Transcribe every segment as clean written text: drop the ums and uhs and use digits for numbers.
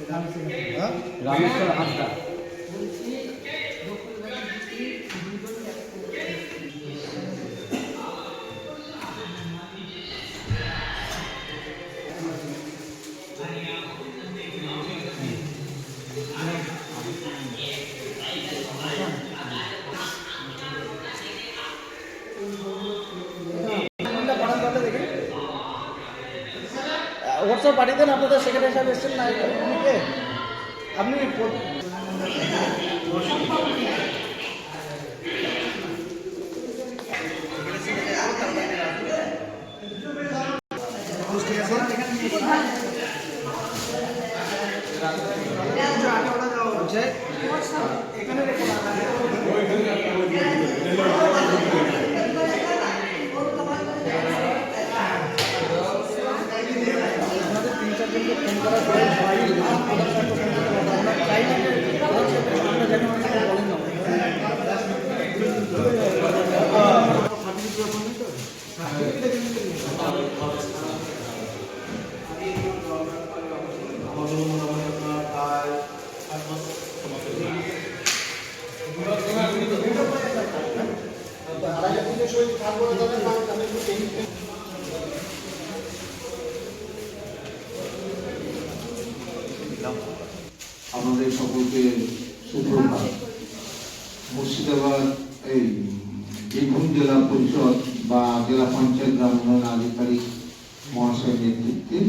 Rameshwar Hasda. WhatsApp পাঠিয়ে দেন আপনাদের secretary সাহেব এসেছেন না আপনি এখানে রেখে ফোন করার পরে সবাই আমরা চাই না আমরা জানি বলেন না আমাদের সকলকে সুপ্রভাত। মুর্শিদাবাদ এই বীরভূম জেলা পরিষদ বা জেলা পঞ্চায়েত গ্রাম উন্নয়ন আধিকারিক মহাশয়ের নেতৃত্বে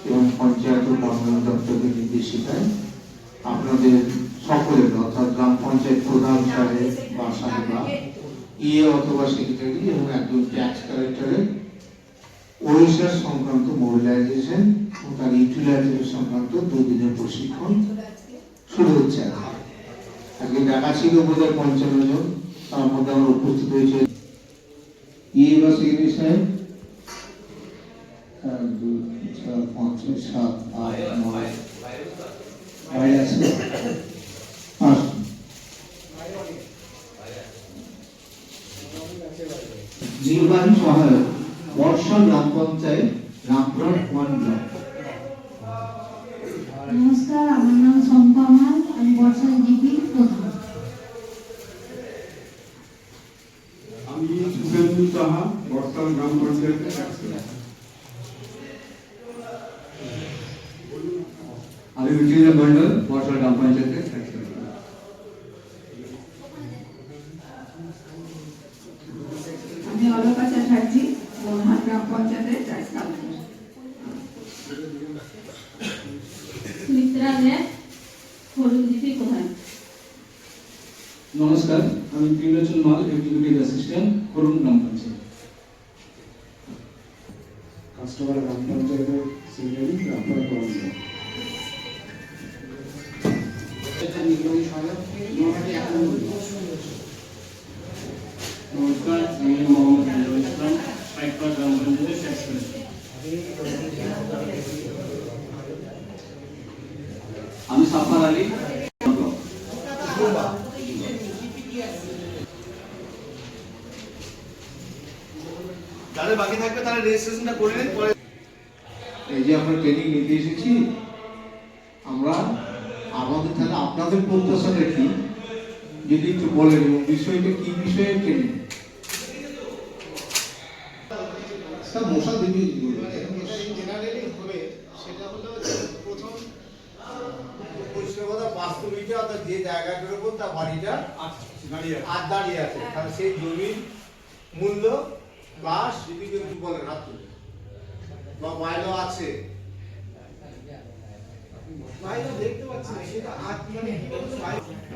এবং পঞ্চায়েত ও গ্রামোন্নয়ন দপ্তরের নির্দেশিকায় আপনাদের সকলের অর্থাৎ গ্রাম পঞ্চায়েত প্রধান সাহেব বা সাহেবা ইয়ে অথবা সেক্রেটারি এবং একজন ট্যাক্স কালেক্টরের ওড়িশার সংক্রান্ত মোবিলাইজেশন ও তার ইউটিলাইজেশন সংক্রান্ত 2 দিনের প্রশিক্ষণ শুরু হচ্ছে। আজকে ডাকা ছিল বোধহয় 55 জন, তার মধ্যে আমরা উপস্থিত হয়েছে ইয়ে বা সেক্রেটারি সাহেব 1 2 3 4 5 6 7 8 9 বাইরে আছে নির্বাহী সহায়ক বর্ষা গ্রাম পঞ্চায়েত রামপুর 1 ব্লক। নমস্কার, আমার নাম শম্পা মাল, আমি বর্ষা জিপি প্রধান। আমি সুখেন্দু সাহা, বর্ষা গ্রাম পঞ্চায়েতের সেক্রেটারি। আমি বিজয় মন্ডল, বর্ষা গ্রাম পঞ্চায়েতের সেক্রেটারি। আমি অলকা চ্যাটার্জি, মোহনহাট গ্রাম পঞ্চায়েতের ট্যাক্স কালেক্টর। সুমিত্রা দেব, হলুদ জিপি প্রধান। নমস্কার, আমি ত্রিলোচন মাল, এক্সিকিউটিভ অ্যাসিস্ট্যান্ট, করুন গ্রাম পঞ্চায়েত। কাস্টমার গ্রাম পঞ্চায়েতের সেক্রেটারি রামপুর ব্লক। নমস্কার, আমি মোহাম্মদ আনোয়ার ইসলাম, পাইকপাড়া গ্রাম পঞ্চায়েতের সেক্রেটারি। আমি সাফার আলী, যাদের বাকি থাকবে তারা রেজিস্ট্রেশনটা করে নিন। পরে এই যে আমরা ট্রেনিং নিতে এসেছি, আমরা আমাদের তাহলে আপনাদের প্রত্যাশাটা কি যদি একটু বলেন এবং বিষয়টা কি বিষয়ে ট্রেনিং মশা দিবি জেনারেলি হবে সেটা হলো প্রথম পরিষেবা বাস্তবিকতা অর্থাৎ যে জায়গাটার উপর তার বাড়িটা দাঁড়িয়ে আছে তাহলে সেই জমির মূল্য প্লাস যদি কেউ বলেন হাত তুলে বা মাইলো আছে মাইলো দেখতে পাচ্ছি না সেটা হাত মানে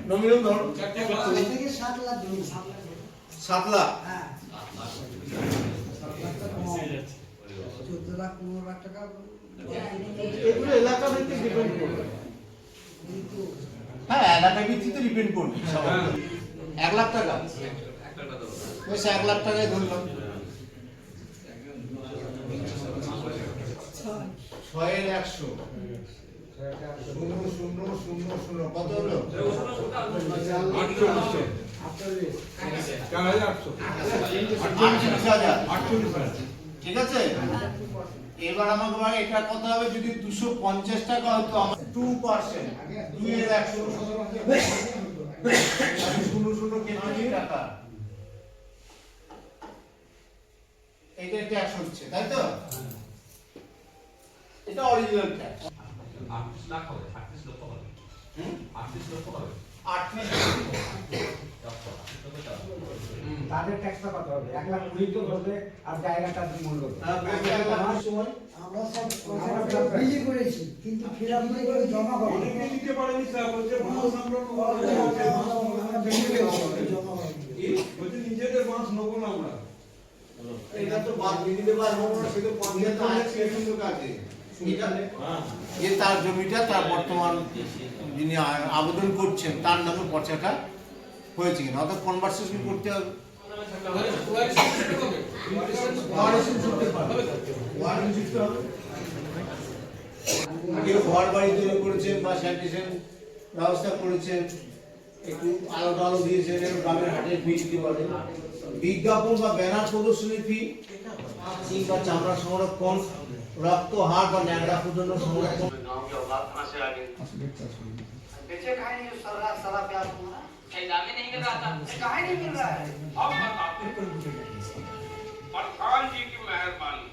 নমিনাল ধর থেকে 7 লাখ জমি 7 লাখ হ্যাঁ 14 লাখ 15 লাখ টাকা এগুলো এলাকা ভিত্তিক ডিপেন্ড করবে। হ্যাঁ এলাকা ভিত্তিতে ডিপেন্ড করবে। 1 লাখ টাকা বেশ 1 লাখ টাকায় ধরলাম 6 এর 100 0 কত হলো 4800 ঠিক আছে। এবার আমাকে বলে এটা কত হবে, যদি 250 টাকা হতো আমার 2%, 2 এর 100 শূন্য কেটে টাকা, এটা ট্যাক্স হচ্ছে, তাই তো? এটা অরিজিনাল ট্যাক্স। 38 লাখ হবে, 38 লক্ষ হবে। 38 লক্ষ হবে। 38 তাদের ট্যাক্সটা কত হবে? 1,20,000 তো ধরবে আর জায়গাটার মূল্য। সময় আমরা সব বিলি করেছি কিন্তু ফিলাপ করে জমা করি অনেকে দিতে পারেনি স্যার, বলছে মাছ আমরা জমা করি বলছে নিজেদের মাছ নেবো না আমরা। এটা তো বাদ দিতে পারবো না, সেটা পঞ্চায়েত আছে কিন্তু কাজে এটা যে তার জমিটা তার বর্তমান যিনি আবেদন করছেন তার নামে পর্চাটা হয়েছে কিনা, অর্থাৎ কনভার্সেশন করতে হবে। কেউ ঘর বাড়ি তৈরি করেছেন বা স্যানিটেশন ব্যবস্থা করেছেন, একটু আলো টালো দিয়েছেন, একটু গ্রামের হাটের ফি দিতে পারেন, বিজ্ঞাপন বা ব্যানার প্রদর্শনীর ফি, কিংবা চামড়া সংরক্ষণ, রক্ত হাড় বা ন্যাংরা পর্যন্ত সংরক্ষণ। बेचे खाए नहीं सारा सारा प्याज तुम्हारा दाम नहीं मिल रहा था, कहाँ नहीं मिल रहा है? अब बताते प्रधान जी की मेहरबानी।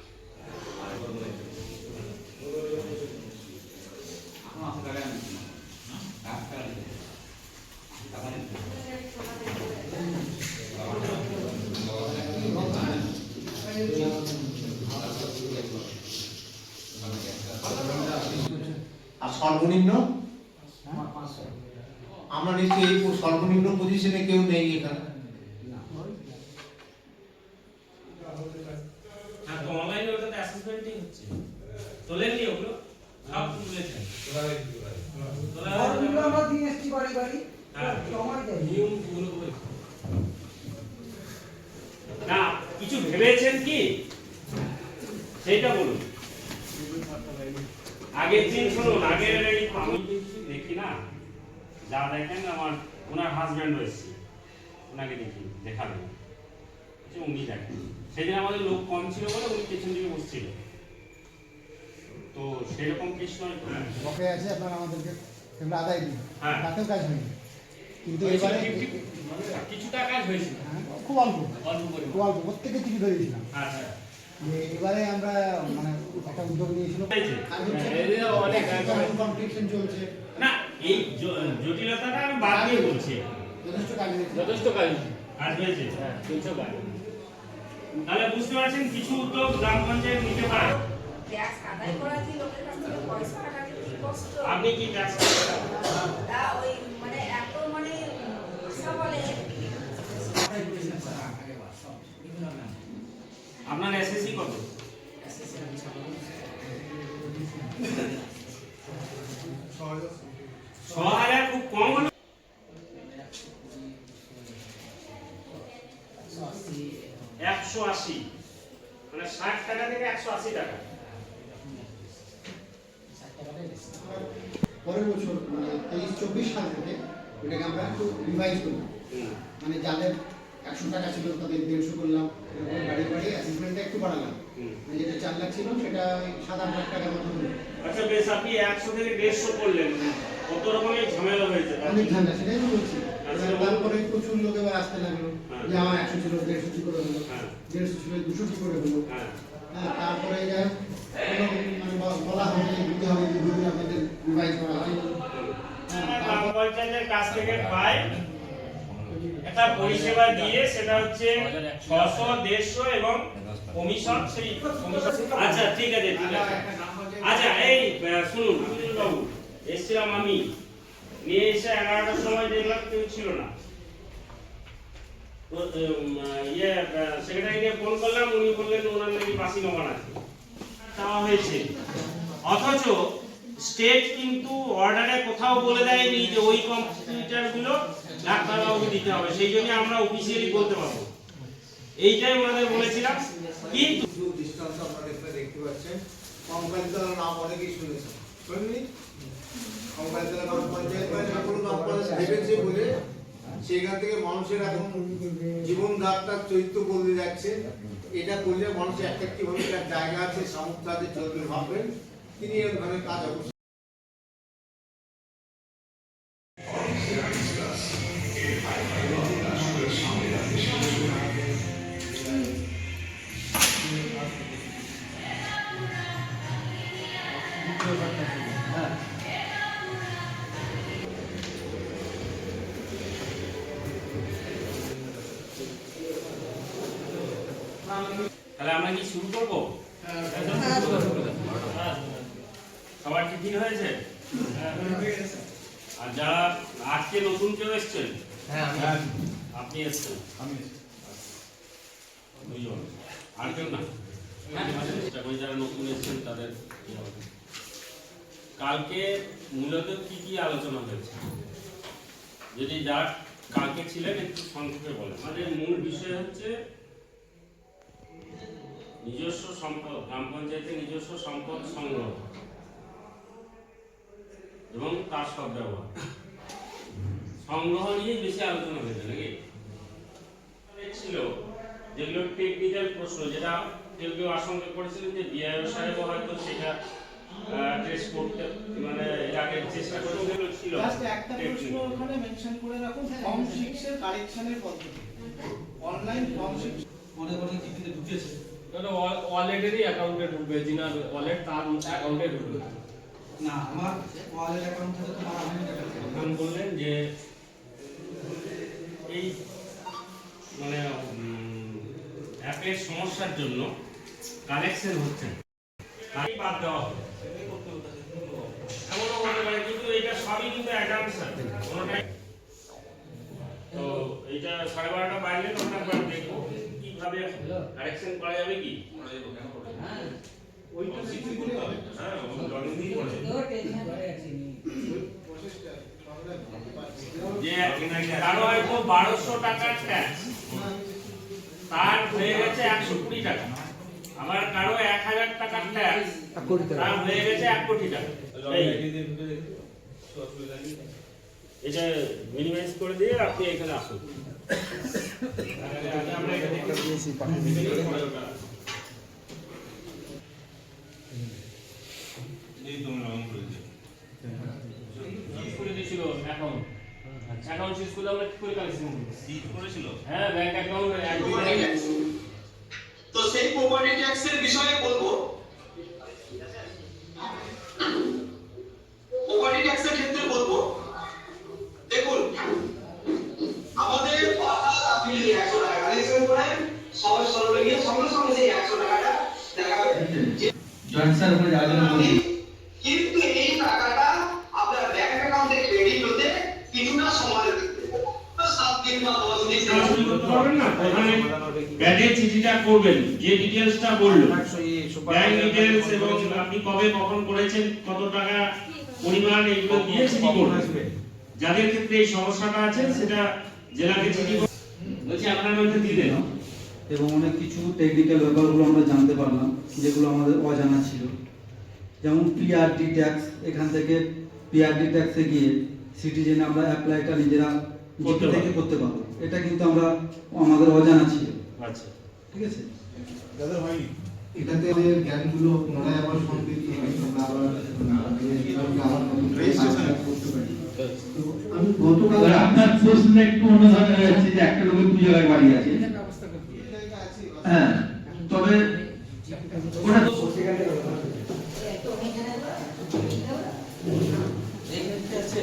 আর সর্বনিম্ন আমরা নিশ্চয়ই এই সর্বনিম্ন পজিশনে কেউ নেই এখানে। হ্যাঁ, তো অনলাইনে ওটাতে অ্যাসেসমেন্টই হচ্ছে। তোলেননি ওগুলো? সব তুলেছেন। ফর্মগুলো আমরা দিয়ে এসছি বাড়ি বাড়ি হ্যাঁ, জমা দেয় নিয়মগুলো বলছি। না, কিছু ভেবেছেন কি সেইটা বলুন। আগের দিন শুনুন, আগের এই আমি কিছু দেখি না, যা দেখেন আমার ওনার হাজব্যান্ড রয়েছে, ওনাকে দেখি দেখাবেন, উনি দেখেন। সেদিন আমাদের লোক কম ছিল বলে উনি পেছন দিকে বসছিল, তো সেরকম কিছু নয় তো। বকে আছে আপনারা আমাদেরকে সেগুলো আদায় দিন, হ্যাঁ। তাতেও কাজ হয়নি, কিন্তু হয়েছিল এবারে 50 কিছুটা কাজ হয়েছিল, খুব অল্প খুব অল্প প্রত্যেকে চিঠি ধরেছিলাম। আচ্ছা যে এবারে আমরা মানে একটা উদ্যোগ নিয়েছিল, কম্পিটিশন চলছে, না এই জটিলতাটা আমি বাদ দিয়ে বলছি, যথেষ্ট কাজ হয়েছে। যথেষ্ট কাজ হয়েছে, হ্যাঁ চলছে কাজ। তাহলে বুঝতে পারছেন কিছু উদ্যোগ গ্রাম পঞ্চায়েত নিতে পারে। ট্যাক্স আদায় করা কি লোকের কাছ থেকে পয়সা টাকা কি কষ্ট, আপনি কি ট্যাক্স তা ওই মানে এত মানে ভাষা বলে। আপনার এসএসসি কত? 6,000 খুব কম হলো। 180 মানে 60 টাকা থেকে 180 টাকা। পরের বছর মানে 23-24 সাল থেকে ওটাকে আমরা একটু রিভাইজ করলাম, মানে যাদের 100 টাকা ছিল তাদের 150 করলাম, বাড়ি বাড়ি অ্যাসেসমেন্টটা একটু বাড়ালাম, মানে যেটা 4 লাখ ছিল সেটা 7-8 লাখ টাকার মতো হলো। আচ্ছা বেশ, আপনি 100 থেকে 150 করলেন, কত রকমের ঝামেলা হয়েছে? অনেক ঝামেলা, সেটাই তো বলছি। তারপরে প্রচুর লোক এবার আসতে লাগলো, যে আমার 100 ছিল 150 কি করে হলো, 150 ছিল 200 কি করে হলো। হ্যাঁ, তারপরে যাই মানে বলা হবে দিতে হবে যে দুদিন আপনাদের রিভাইজ করা হয়। গ্রাম পঞ্চায়েতের কাছ থেকে পাই একটা পরিষেবা দিয়ে, সেটা হচ্ছে 600, 150 এবং কমিশন। সেই কমিশন, আচ্ছা ঠিক আছে ঠিক আছে। আচ্ছা এই শুনুন বাবু, এসছিলাম আমি, নিয়ে এসে 11টার সময় দেখলাম কেউ ছিল না, তো সেক্রেটারিকে ফোন করলাম, উনি বললেন ওনার নাকি বাসি নবান আছে, দেওয়া হয়েছে। অথচ স্টেট কিন্তু অর্ডারে কোথাও বলে দেয়নি যে ওই কম্পিউটারগুলো ডাক্তারবাবুকে দিতে হবে, সেই জন্য আমরা অফিসিয়ালি বলতে পারবো, এইটাই ওনাদের বলেছিলাম। কিন্তু দৃষ্টান্ত আপনারা এখানে দেখতে পাচ্ছেন, কঙ্কালতলা নাম অনেকেই শুনেছেন, শুনেননি? কঙ্কালতলা গ্রাম পঞ্চায়েত বা যে কোনো গ্রাম পঞ্চায়েত ভেবেছে বলে সেখান থেকে মানুষের এখন জীবন ধারটা চরিত্র বদলে যাচ্ছে। এটা করলে মানুষের অ্যাট্রাক্টিভ হবে, একটা জায়গা আছে, সামর্থ্য আছে, চলবে ভাববেন, তিনি ওখানে কাজ অবশ্যই। তাহলে আমরা কি শুরু করবো? সবার টিফিন হয়েছে? আর যারা আজকে নতুন কেউ এসছেন? আপনি এসছেন? দুইজন। আর কেউ না? যারা নতুন এসছেন তাদের কালকে মূলত কি কি আলোচনা হয়েছে যদি যারা কালকে ছিলেন একটু সংক্ষেপে বলেন। আমাদের মূল বিষয় হচ্ছে নিজস্ব সম্পদ, গ্রাম পঞ্চায়েতের নিজস্ব সম্পদ সংগ্রহ এবং তার সদ্ব্যবহার সংগ্রহ নিয়ে বেশি আলোচনা হয়েছে নাকি? ছিল যেগুলো টেকনিক্যাল প্রশ্ন, যেটা কেউ কেউ আশঙ্কা করেছিলেন যে বিআইও সাহেব হয়তো সেটা টেস্ট করতে মানে এর আগে চেষ্টা করেছিল। ছিল জাস্ট একটা প্রশ্ন ওখানে মেনশন করে রাখুন, ফর্ম 6 এর কারেকশনের পদ্ধতি। অনলাইন ফর্ম 6 মনে করেন টিফিনে ঢুকেছে, ওয়ালেটেরই অ্যাকাউন্টে ঢুকবে, যিনার ওয়ালেট তার অ্যাকাউন্টে ঢুকবে না। আমার ওয়ালেট অ্যাকাউন্ট থেকে তো আমার এখন বললেন যে এই মানে অ্যাপের সমস্যার জন্য কানেকশন হচ্ছে তাই বাদ দেওয়া হবে এমনও হতে পারে, কিন্তু এটা সবই কিন্তু অ্যাডভান্স আছে কোনোটাই। তো এইটা 12:30 বাইরে তখন একবার দেখবো কিভাবে কারেকশন করা যাবে। কি ওইটা শিখতে করতে হবে। হ্যাঁ, জয়েন দিয়ে পড়ে যে কারো হয়তো 1200 টাকার ট্যাক্স তার হয়ে গেছে 120 টাকা, আবার কারো 1000 টাকার ট্যাক্স তার হয়ে গেছে 1 কোটি টাকা। এটা মিনিমাইজ করে দিয়ে আপনি এখানে আসুন। আমরা এখানে করে দিয়েছিল অ্যাকাউন্ট। অ্যাকাউন্ট সিজ করে আমরা কি করে কালেকশন সিজ করেছিল? হ্যাঁ, ব্যাংক অ্যাকাউন্ট তো সেই প্রপার্টি ট্যাক্সের বিষয়ে বলবো। প্রপার্টি ট্যাক্সের ক্ষেত্রে বলবো, দেখুন আমাদের আপনি 100 টাকা কালেকশন করেন, সবাই সরলে গিয়ে সঙ্গে সঙ্গে সেই 100 টাকাটা দেখা যাবে। জয়েন্ট স্যার উপরে আলোচনা করি। কিন্তু এই টাকাটা আপনার ব্যাংক অ্যাকাউন্টে ক্রেডিট হতে কিছুটা সময় লাগবে। 7 দিন বা 10 দিন করবেন না, ওখানে ব্যাংকের চিঠিটা করবেন, যে ডিটেইলসটা বললো ব্যাংক ডিটেইলস এবং আপনি কবে কখন করেছেন, কত টাকা পরিমাণ, এগুলো দিয়ে চিঠি করবেন। যাদের ক্ষেত্রে এই সমস্যাটা আছে সেটা জেলাকে চিঠি বলছি আপনার মধ্যে দিয়ে দেন। এবং অনেক কিছু টেকনিক্যাল ব্যাপারগুলো আমরা জানতে পারলাম যেগুলো আমাদের অজানা ছিল। যেমন পিআরডি ট্যাক্স, এখান থেকে পিআরডি ট্যাক্সে গিয়ে সিটিজেন আমরা অ্যাপ্লাইটা নিজেরা জিপি থেকে করতে পারবো, এটা কিন্তু আমরা আমাদের অজানা ছিল। আচ্ছা, ঠিক আছে, যাদের হয়নি এটাতে আমাদের জ্ঞানগুলো পুনরায় আবার সমৃদ্ধ হয়, আমরা আবার করতে পারি। আমি গতকাল আপনার প্রশ্ন একটু অন্য ধরনের হয়েছে যে একটা লোকের 2 জায়গায় বাড়ি আছে। হ্যাঁ, তবে ওটা তো আছে